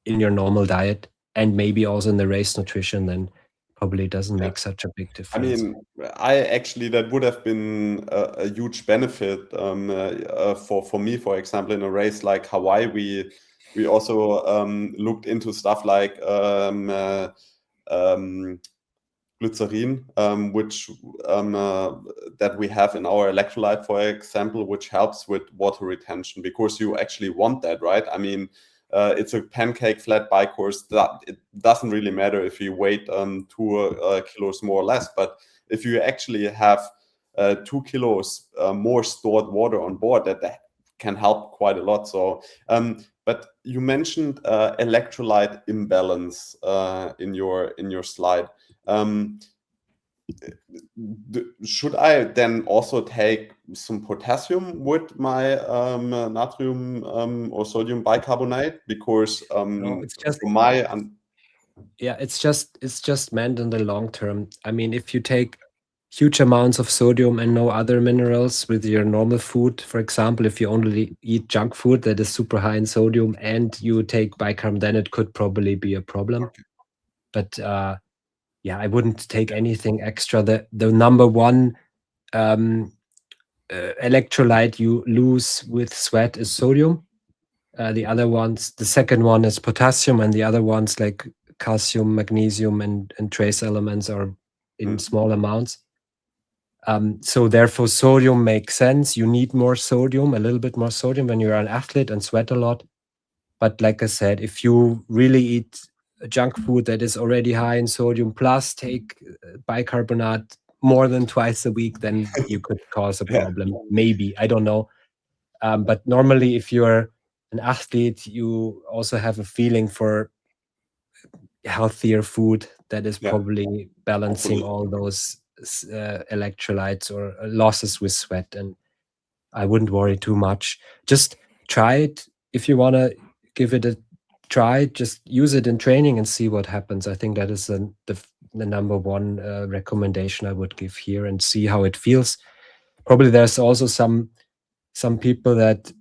in your normal diet, and maybe also in the race nutrition, then probably doesn't make such a big difference. I mean, that would have been a huge benefit for me, for example, in a race like Hawaii. We also looked into stuff like glycerin, which that we have in our electrolyte, for example, which helps with water retention, because you actually want that, right? I mean, it's a pancake flat bike course. That it doesn't really matter if you weigh 2 kilos more or less, but if you actually have 2 kilos more stored water on board, that can help quite a lot. So, but you mentioned electrolyte imbalance in your slide. Should I then also take some potassium with my natrium or sodium bicarbonate? Because No, it's just for my it's just meant in the long term. I mean, if you take huge amounts of sodium and no other minerals with your normal food, for example, if you only eat junk food that is super high in sodium and you take bicarb, then it could probably be a problem. But yeah, I wouldn't take anything extra. The number one electrolyte you lose with sweat is sodium. The second one is potassium, and the other ones like calcium, magnesium, and trace elements are in small amounts. So therefore, sodium makes sense. You need more sodium, a little bit more sodium when you're an athlete and sweat a lot. But like I said, if you really eat junk food that is already high in sodium, plus take bicarbonate more than twice a week, then you could cause a problem. Maybe, I don't know. But normally, if you're an athlete, you also have a feeling for healthier food that is probably balancing all those electrolytes or losses with sweat. And I wouldn't worry too much. Just try it. If you want to give it a try, just use it in training and see what happens. I think that is the number one recommendation I would give here, and see how it feels. Probably there's also some people that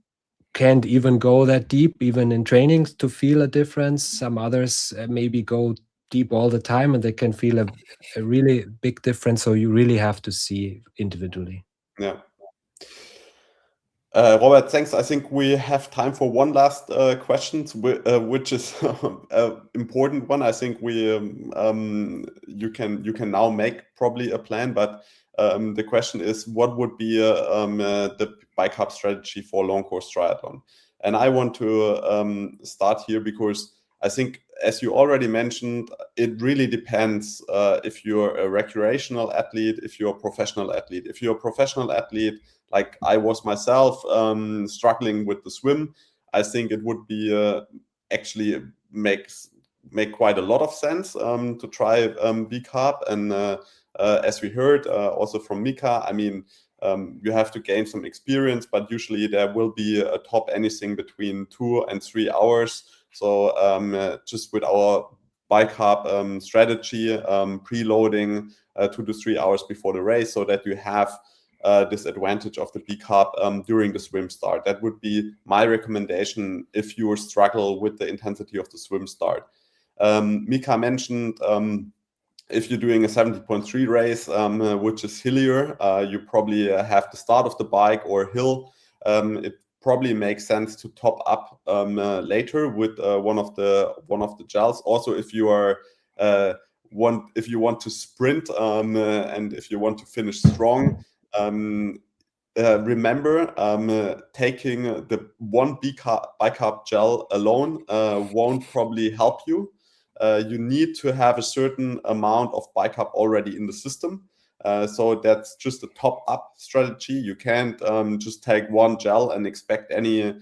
can't even go that deep, even in trainings, to feel a difference. Some others maybe go deep all the time and they can feel a really big difference. So you really have to see individually. Yeah. Robert, thanks. I think we have time for one last question, which is an important one. I think you can now make probably a plan, but the question is, what would be the bicarb strategy for long course triathlon? And I want to start here, because I think as you already mentioned, it really depends if you're a recreational athlete, if you're a professional athlete. If you're a professional athlete, like I was myself, struggling with the swim, I think it would be actually make quite a lot of sense to try Bicarb. And as we heard also from Mika, I mean, you have to gain some experience, but usually there will be a top anything between 2 and 3 hours. So just with our Bicarb strategy, preloading 2 to 3 hours before the race, so that you have this advantage of the Bicarb during the swim start. That would be my recommendation if you struggle with the intensity of the swim start. Mika mentioned if you're doing a 70.3 race, which is hillier, you probably have the start of the bike or hill. It probably makes sense to top up later with one of the gels. Also, if you are if you want to sprint and if you want to finish strong, remember taking the one bicarb gel alone won't probably help you. You need to have a certain amount of bicarb already in the system. So that's just a top-up strategy. You can't just take one gel and expect any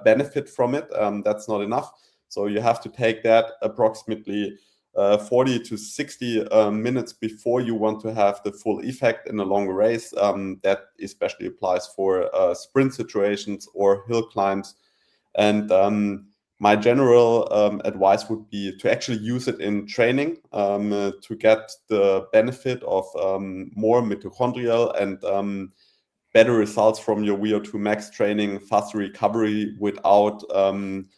benefit from it. That's not enough. So you have to take that approximately 40 to 60 minutes before you want to have the full effect in a long race. That especially applies for sprint situations or hill climbs. And my general advice would be to actually use it in training to get the benefit of more mitochondrial and better results from your VO2 max training, faster recovery without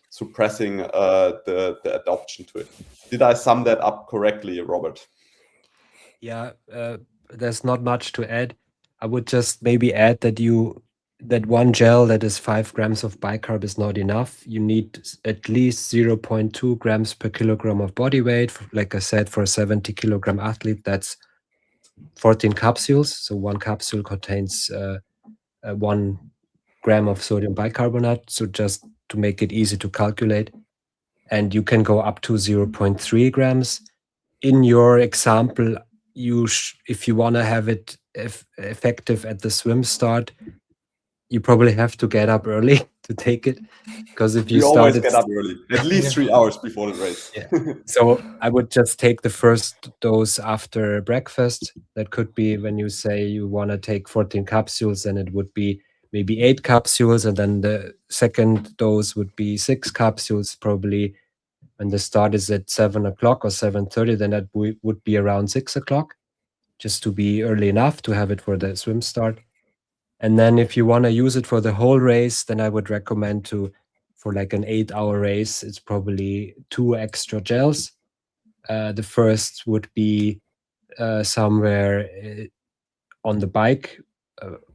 suppressing the adoption to it. Did I sum that up correctly, Robert? Yeah, there's not much to add. I would just maybe add that one gel that is 5 grams of bicarb is not enough. You need at least 0.2 grams per kilogram of body weight. Like I said, for a 70 kilogram athlete, that's 14 capsules. So one capsule contains 1 gram of sodium bicarbonate. So just to make it easy to calculate. And you can go up to 0.3 grams. In your example, if you want to have it effective at the swim start, you probably have to get up early to take it, because if you always get up early, at least 3 hours before the race. Yeah. So I would just take the first dose after breakfast. That could be when you say you want to take 14 capsules, and it would be maybe 8 capsules, and then the second dose would be 6 capsules, probably when the start is at 7 o'clock or 7:30, then that would be around 6 o'clock, just to be early enough to have it for the swim start. And then if you want to use it for the whole race, then I would recommend for like an 8-hour race, it's probably 2 extra gels. The first would be somewhere on the bike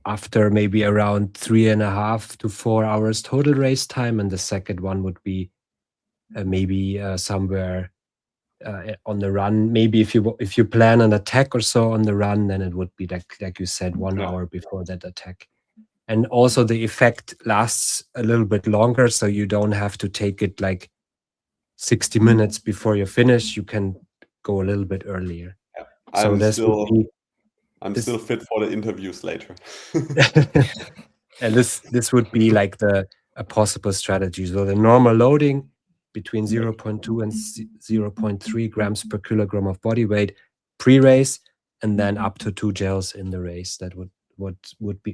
after maybe around 3.5 to 4 hours total race time. And the second one would be maybe somewhere on the run. Maybe if you plan an attack or so on the run, then it would be like you said, 1 hour before that attack. And also the effect lasts a little bit longer, so you don't have to take it like 60 minutes before you finish. You can go a little bit earlier. Yeah. I'm still fit for the interviews later. And this would be like a possible strategy. So the normal loading between 0.2 and 0.3 grams per kilogram of body weight pre-race, and then up to 2 gels in the race. That would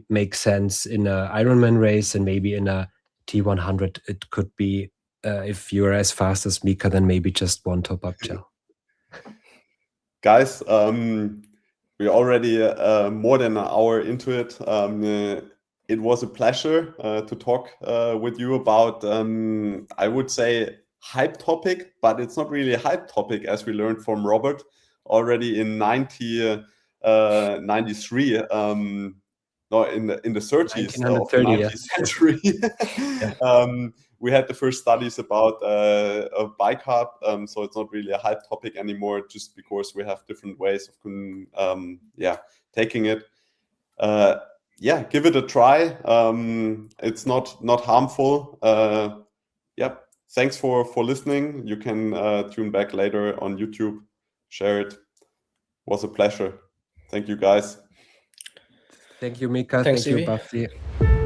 make sense in a Ironman race, and maybe in a T100 it could be if you're as fast as Mika, then maybe just 1 top-up gel. Guys, we're already more than an hour into it. It was a pleasure to talk with you about, I would say, hype topic, but it's not really a hype topic, as we learned from Robert already in 93. No, in the 30s of the 19th century. We had the first studies about bicarb, so it's not really a hype topic anymore, just because we have different ways of taking it. Give it a try. It's not harmful. thanks for listening. You can tune back later on YouTube, share it. Was a pleasure. Thank you, guys. Thank you, Mika. Thanks, Thank you, Ivi. Basti.